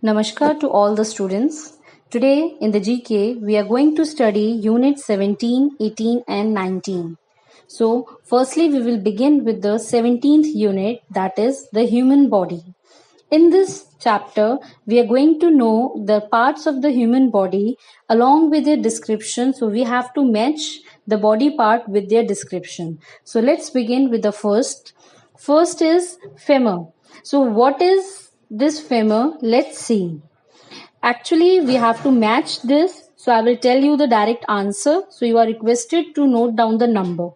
Namaskar to all the students. Today in the GK, we are going to study Unit 17, 18 and 19. So, firstly, we will begin with the 17th unit, that is the human body. In this chapter, we are going to know the parts of the human body along with their description. So, we have to match the body part with their description. So, let's begin with the first. First is femur. So, what is this femur? Let's see. Actually, we have to match this. So, I will tell you the direct answer. So, you are requested to note down the number.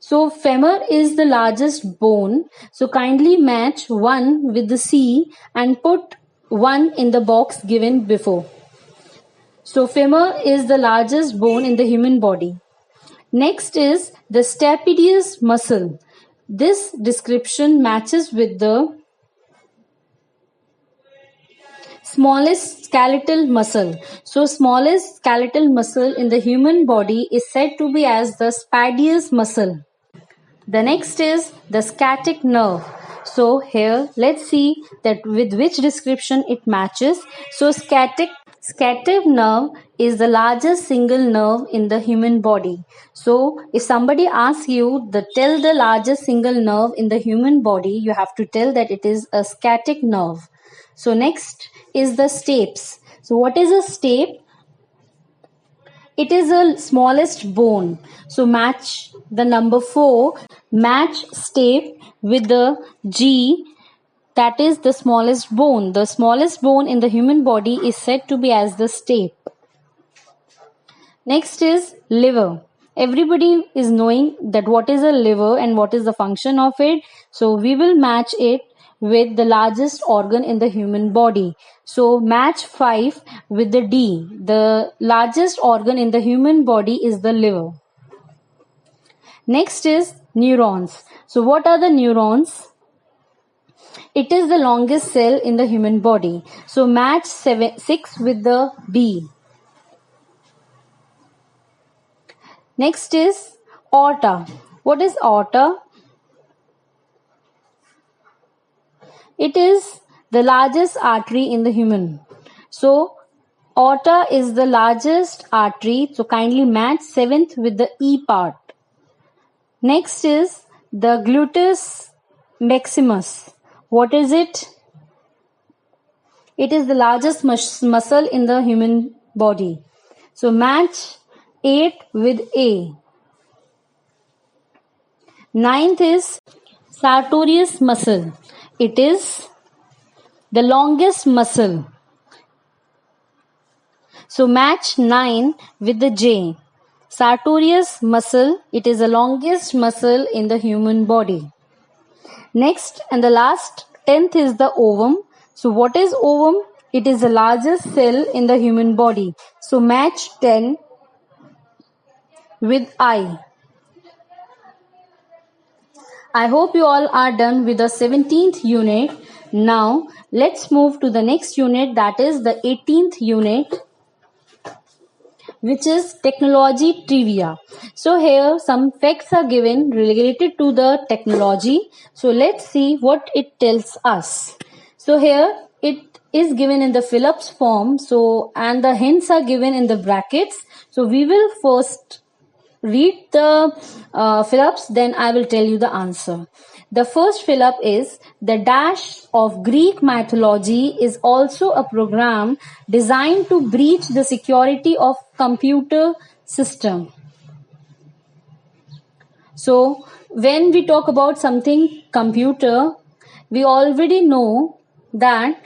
So, femur is the largest bone. So, kindly match 1 with the C and put 1 in the box given before. So, femur is the largest bone in the human body. Next is the stapedius muscle. This description matches with the smallest skeletal muscle. So, smallest skeletal muscle in the human body is said to be as the stapedius muscle. The next is the sciatic nerve. So here let's see that with which description it matches. So sciatic nerve is the largest single nerve in the human body. So if somebody asks you tell the largest single nerve in the human body, you have to tell that it is a sciatic nerve. So next is the stapes. So what is a stape? It is the smallest bone. So match the number 4. Match stape with the G. That is the smallest bone. The smallest bone in the human body is said to be as the stape. Next is liver. Everybody is knowing that what is a liver and what is the function of it. So we will match it with the largest organ in the human body. So match 5 with the D. The largest organ in the human body is the liver. Next is neurons. So what are the neurons? It is the longest cell in the human body. So match 6 with the B. Next is aorta. What is aorta? It is the largest artery in the human. So, aorta is the largest artery. So, kindly match 7th with the E part. Next is the gluteus maximus. What is it? It is the largest muscle in the human body. So, match 8 with A. 9th is sartorius muscle. It is the longest muscle. So match 9 with the J. Sartorius muscle. It is the longest muscle in the human body. Next and the last 10th is the ovum. So what is ovum? It is the largest cell in the human body. So match 10 with I. I hope you all are done with the 17th unit. Now, let's move to the next unit, that is the 18th unit, which is technology trivia. So, here some facts are given related to the technology. So, let's see what it tells us. So, here it is given in the Phillips form. So, and the hints are given in the brackets. So, we will first read the Phillips, then I will tell you the answer. The first Phillip is the dash of Greek mythology is also a program designed to breach the security of computer system. So when we talk about something computer, we already know that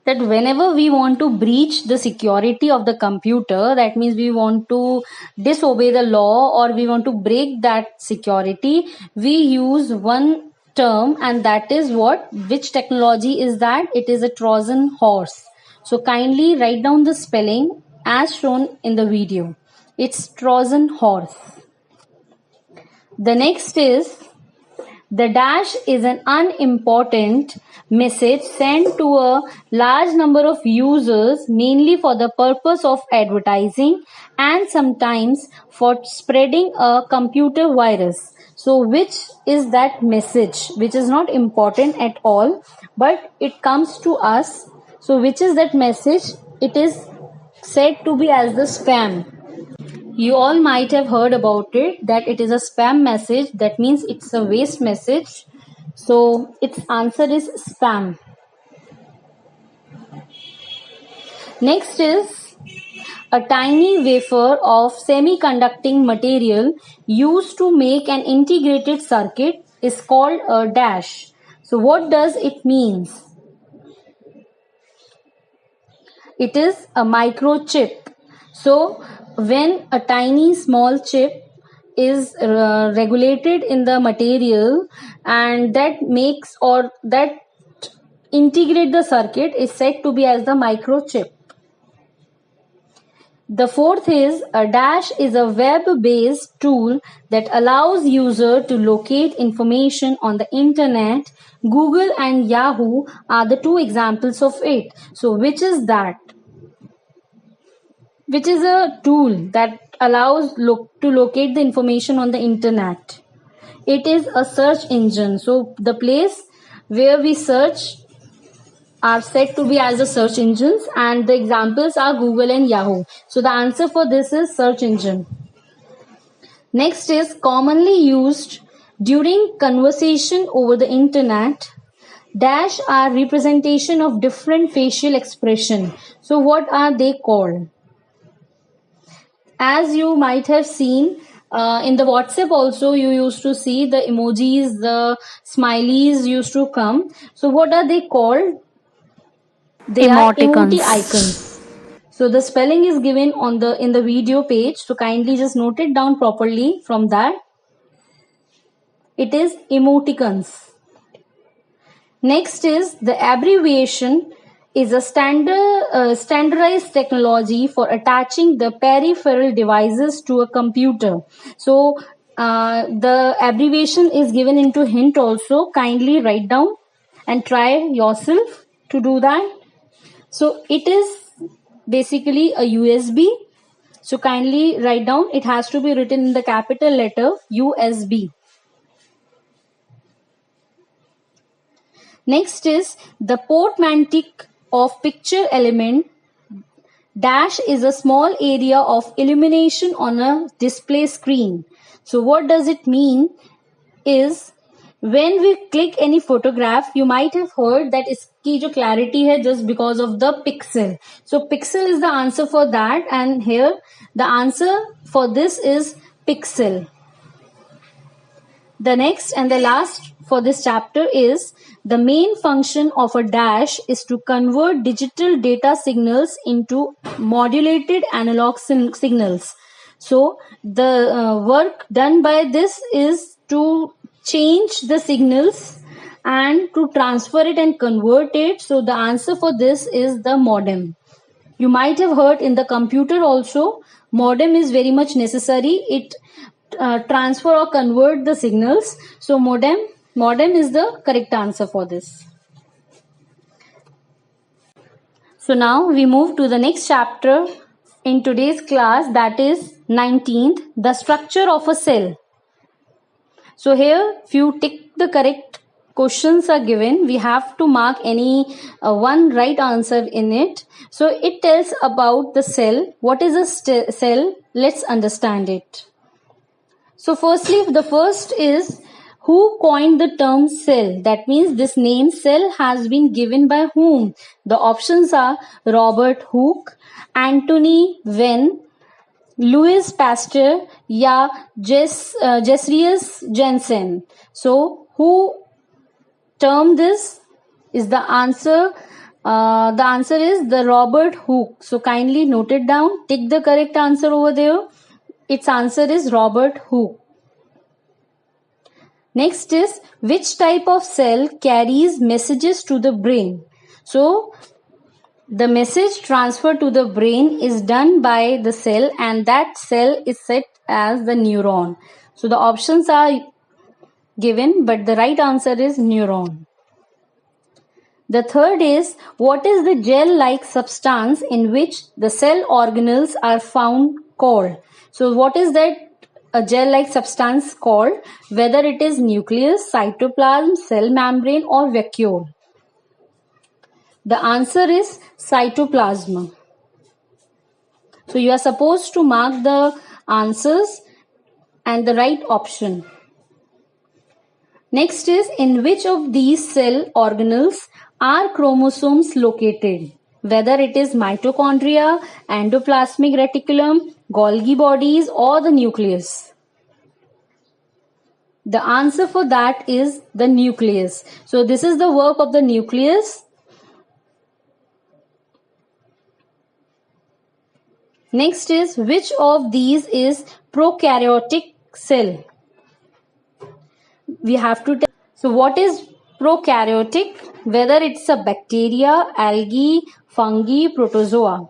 whenever we want to breach the security of the computer, that means we want to disobey the law or we want to break that security, we use one term, and that is which technology is that? It is a Trojan horse. So kindly write down the spelling as shown in the video. It's Trojan horse. The next is The dash is an unimportant message sent to a large number of users, mainly for the purpose of advertising and sometimes for spreading a computer virus. So which is that message which is not important at all, but it comes to us? So which is that message? It is said to be as the spam. You all might have heard about it, that it is a spam message. That means it's a waste message. So its answer is spam. Next is a tiny wafer of semiconducting material used to make an integrated circuit is called a dash. So what does it means? It is a microchip. So when a tiny small chip is regulated in the material and that makes or that integrate the circuit is said to be as the microchip. The fourth is a dash is a web-based tool that allows user to locate information on the internet. Google and Yahoo are the two examples of it. So which is that? Which is a tool that allows to locate the information on the internet? It is a search engine. So the place where we search are said to be as the search engines, and the examples are Google and Yahoo. So the answer for this is search engine. Next is commonly used during conversation over the internet. Dash are representation of different facial expression. So what are they called? As you might have seen in the WhatsApp also, you used to see the emojis, the smileys used to come. So what are they called? They are emoji icons. So the spelling is given on in the video page. So kindly just note it down properly from that. It is emoticons. Next is the abbreviation is a standardized technology for attaching the peripheral devices to a computer. So the abbreviation is given into hint also. Kindly write down and try yourself to do that. So it is basically a USB. So kindly write down. It has to be written in the capital letter USB. Next is the portmantic of picture element. Dash is a small area of illumination on a display screen. So what does it mean is when we click any photograph, you might have heard that iski jo clarity hai just because of the pixel. So pixel is the answer for that, and here the answer for this is pixel. The next and the last for this chapter is the main function of a dash is to convert digital data signals into modulated analog signals. So the work done by this is to change the signals and to transfer it and convert it. So the answer for this is the modem. You might have heard in the computer also, modem is very much necessary. It transfer or convert the signals. So modem is the correct answer for this. So now we move to the next chapter in today's class, that is 19th, the structure of a cell. So here few tick the correct questions are given. We have to mark any one right answer in it. So it tells about the cell. What is a cell? Let's understand it. So firstly, the first is who coined the term cell? That means this name cell has been given by whom? The options are Robert Hooke, Anthony Venn, Louis Pasteur, या Jeffries Jensen. So who termed this is the answer. The answer is the Robert Hooke. So kindly note it down. Tick the correct answer over there. Its answer is Robert Hooke. Next is which type of cell carries messages to the brain? So the message transfer to the brain is done by the cell, and that cell is set as the neuron. So the options are given, but the right answer is neuron. The third is, what is the gel-like substance in which the cell organelles are found called? So what is that a gel-like substance called? Whether it is nucleus, cytoplasm, cell membrane or vacuole. The answer is cytoplasm. So you are supposed to mark the answers and the right option. Next is, in which of these cell organelles are chromosomes located? Whether it is mitochondria, endoplasmic reticulum, Golgi bodies or the nucleus. The answer for that is the nucleus. So this is the work of the nucleus. Next is, which of these is prokaryotic cell? We have to tell. So what is prokaryotic? Whether it's a bacteria, algae, fungi, protozoa.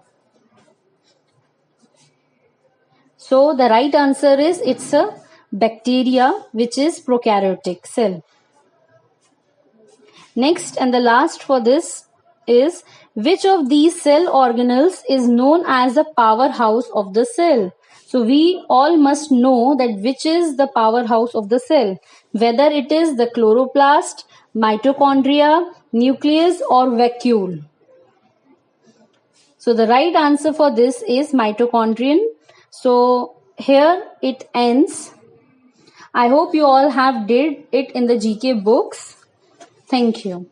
So the right answer is, it's a bacteria which is prokaryotic cell. Next and the last for this is, which of these cell organelles is known as the powerhouse of the cell? So we all must know that which is the powerhouse of the cell, whether it is the chloroplast, mitochondria, nucleus or vacuole. So the right answer for this is mitochondrion. So here it ends. I hope you all have did it in the GK books. Thank you.